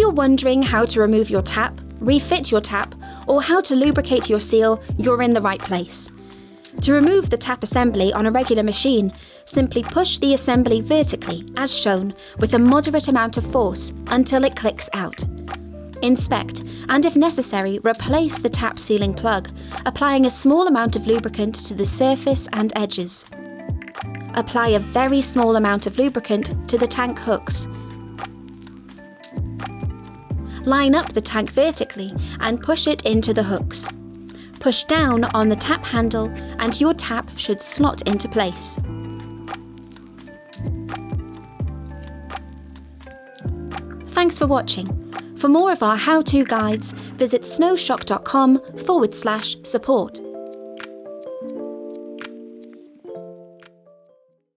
you're wondering how to remove your tap, refit your tap, or how to lubricate your seal, you're in the right place. To remove the tap assembly on a regular machine, simply push the assembly vertically, as shown, with a moderate amount of force until it clicks out. Inspect, and if necessary, replace the tap sealing plug, applying a small amount of lubricant to the surface and edges. Apply a very small amount of lubricant to the tank hooks. Line up the tank vertically and push it into the hooks. Push down on the tap handle and your tap should slot into place. Thanks for watching. For more of our how-to guides, visit snowshock.com/support.